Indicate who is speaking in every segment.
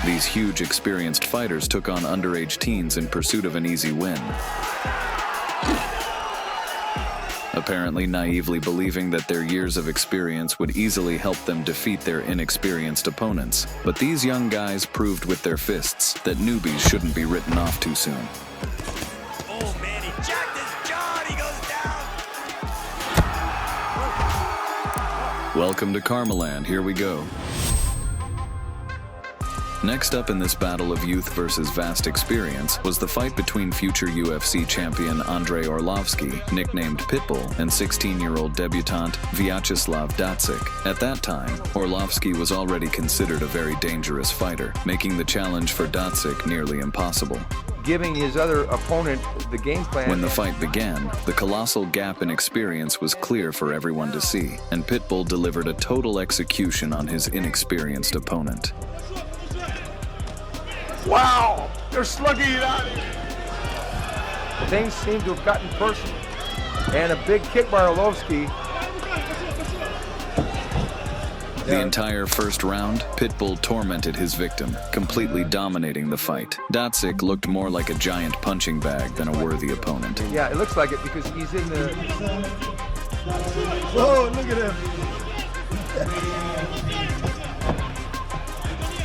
Speaker 1: These huge, experienced fighters took on underage teens in pursuit of an easy win. Apparently naively believing that their years of experience would easily help them defeat their inexperienced opponents. But these young guys proved with their fists that newbies shouldn't be written off too soon.
Speaker 2: Oh man, he jacked his jaw and he goes down.
Speaker 1: Welcome to KARMALAND, here we go. Next up in this battle of youth versus vast experience was the fight between future UFC champion Andrei Arlovski, nicknamed Pitbull, and 16-year-old debutant Vyacheslav Datsik. At that time, Arlovski was already considered a very dangerous fighter, making the challenge for Datsik nearly impossible.
Speaker 3: Giving his other opponent the game plan.
Speaker 1: When the fight began, the colossal gap in experience was clear for everyone to see, and Pitbull delivered a total execution on his inexperienced opponent.
Speaker 3: Wow! They're slugging it out here. Things seem to have gotten personal. And a big kick by Arlovski.
Speaker 1: The entire first round, Pitbull tormented his victim, completely dominating the fight. Datsik looked more like a giant punching bag than a worthy opponent.
Speaker 3: Yeah, it looks like it because he's in the...
Speaker 4: Whoa, look at him.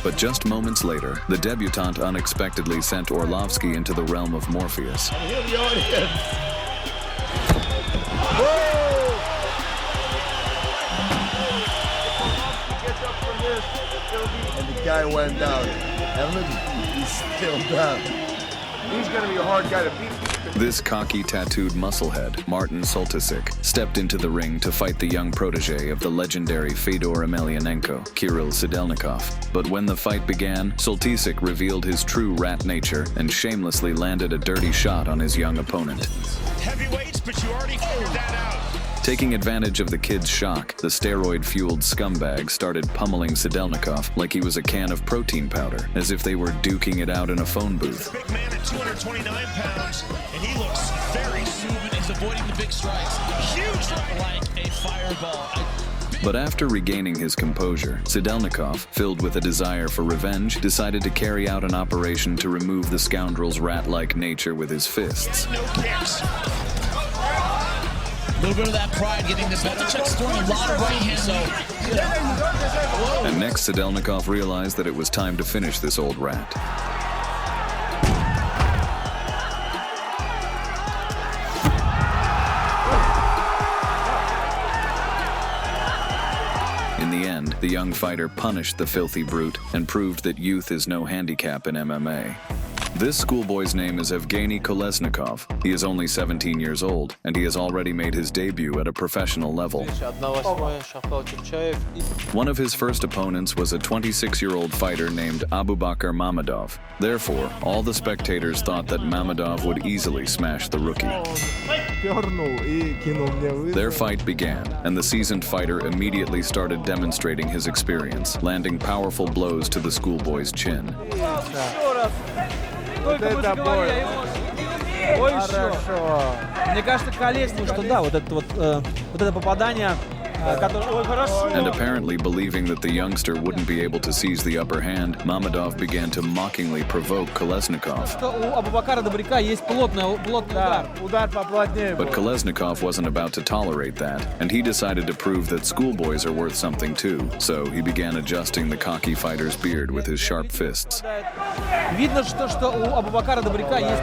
Speaker 1: But just moments later, the debutante unexpectedly sent Arlovski into the realm of Morpheus.
Speaker 4: Here the audience.
Speaker 3: Whoa! He gets up from this.
Speaker 4: And the guy went down. And look, he's still down.
Speaker 3: He's going to be a hard guy to beat.
Speaker 1: This cocky, tattooed musclehead, Martin Soltysik, stepped into the ring to fight the young protege of the legendary Fedor Emelianenko, Kirill Sidelnikov. But when the fight began, Soltysik revealed his true rat nature and shamelessly landed a dirty shot on his young opponent.
Speaker 2: Heavyweights, but you already figured that out.
Speaker 1: Taking advantage of the kid's shock, the steroid-fueled scumbag started pummeling Sidelnikov like he was a can of protein powder, as if they were duking it out in a phone booth.
Speaker 2: Big man at 229 pounds, and he looks very smooth. He's avoiding the big strikes. Huge like a fireball.
Speaker 1: But after regaining his composure, Sidelnikov, filled with a desire for revenge, decided to carry out an operation to remove the scoundrel's rat-like nature with his fists.
Speaker 2: No kicks.
Speaker 5: A little bit of that pride getting the better. Chuck's throwing a lot of right hands, so.
Speaker 1: And next, Sidelnikov realized that it was time to finish this old rat. In the end, the young fighter punished the filthy brute and proved that youth is no handicap in MMA. This schoolboy's name is Evgeny Kolesnikov. He is only 17 years old, and he has already made his debut at a professional level. One of his first opponents was a 26-year-old fighter named Abubakar Mammadov. Therefore, all the spectators thought that Mammadov would easily smash the rookie. Their fight began, and the seasoned fighter immediately started demonstrating his experience, landing powerful blows to the schoolboy's chin.
Speaker 6: Это бой. Ой, хорошо. Мне кажется, Колесник, что да, вот это попадание, которое... Ой, хорошо.
Speaker 1: And apparently believing that the youngster wouldn't be able to seize the upper hand, Mammadov began to mockingly provoke Kolesnikov.
Speaker 6: У Абубакара Добряка есть плотный удар. Удар поплотнее.
Speaker 1: But Kolesnikov wasn't about to tolerate that, and he decided to prove that schoolboys are worth something too, so he began adjusting the cocky fighter's beard with his sharp fists.
Speaker 6: Видно, что у Абубакара Добряка есть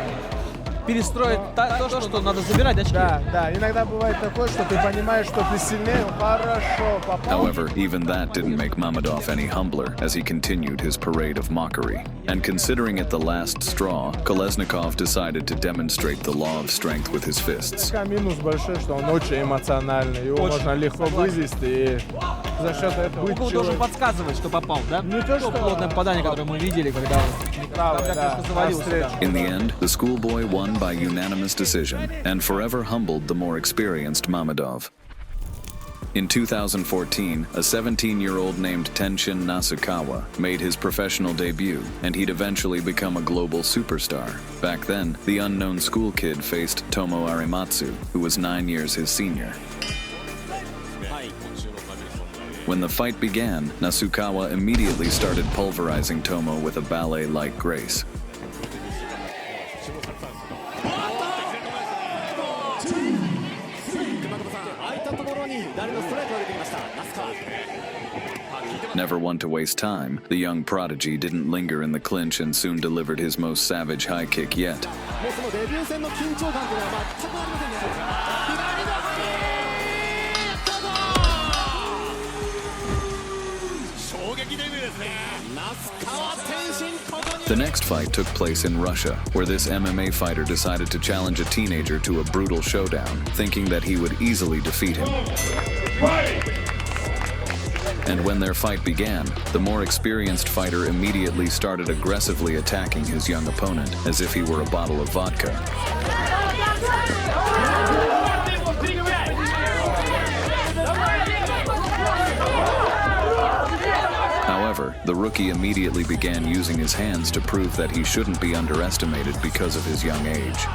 Speaker 6: перестроить то, что надо забирать очки.
Speaker 4: Да, иногда бывает такое, что ты понимаешь, что ты сильнее, хорошо попал.
Speaker 1: However, even that didn't make Mammadov any humbler as he continued his parade of mockery. And considering it the last straw, Kolesnikov decided to demonstrate the law of strength with his fists.
Speaker 4: Минус большой, что он очень эмоциональный, его можно легко вывести, и за счет этого быть
Speaker 6: должен подсказывать, что попал, да? Не то, что плотное попадание, которое мы видели, когда он завалился.
Speaker 1: In the end, the schoolboy won by unanimous decision and forever humbled the more experienced Mammadov. In 2014, a 17-year-old named Tenshin Nasukawa made his professional debut, and he'd eventually become a global superstar. Back then, the unknown school kid faced Tomo Arimatsu, who was 9 years his senior. When the fight began, Nasukawa immediately started pulverizing Tomo with a ballet-like grace. Never one to waste time, the young prodigy didn't linger in the clinch and soon delivered his most savage high kick yet. The next fight took place in Russia, where this MMA fighter decided to challenge a teenager to a brutal showdown, thinking that he would easily defeat him. And when their fight began, the more experienced fighter immediately started aggressively attacking his young opponent as if he were a bottle of vodka. However, the rookie immediately began using his hands to prove that he shouldn't be underestimated because of his young age.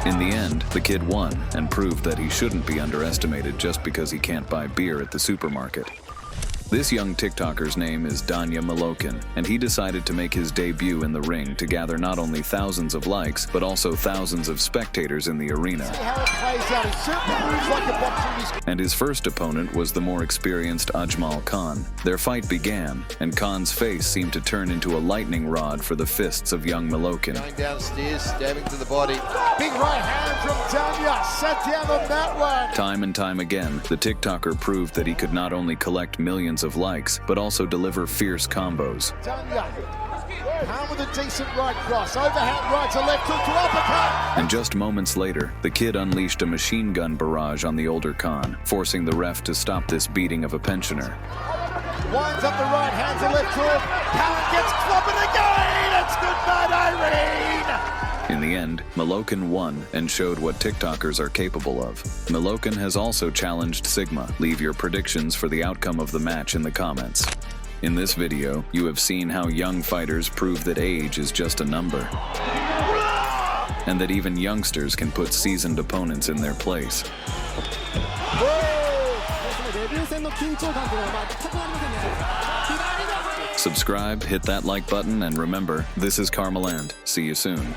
Speaker 1: In the end, the kid won and proved that he shouldn't be underestimated just because he can't buy beer at the supermarket. This young TikToker's name is Danya Malokin, and he decided to make his debut in the ring to gather not only thousands of likes, but also thousands of spectators in the arena. And his first opponent was the more experienced Ajmal Khan. Their fight began, and Khan's face seemed to turn into a lightning rod for the fists of young Malokin.
Speaker 7: Going downstairs, stabbing to the body. Big right hand from Danya, set down on that one.
Speaker 1: Time and time again, the TikToker proved that he could not only collect millions of likes, but also deliver fierce combos.
Speaker 7: Danya, Khan with a decent right cross, overhand right to left hook to uppercut.
Speaker 1: And just moments later, the kid unleashed a machine gun barrage on the older Khan, forcing the ref to stop this beating of a pensioner.
Speaker 7: Winds up the right hand to left hook. Khan gets clobbered again. It's good night, Irene.
Speaker 1: In the end, Malokin won and showed what TikTokers are capable of. Malokin has also challenged Sigma. Leave your predictions for the outcome of the match in the comments. In this video, you have seen how young fighters prove that age is just a number, and that even youngsters can put seasoned opponents in their place. Subscribe, hit that like button, and remember, this is KARMALAND. See you soon.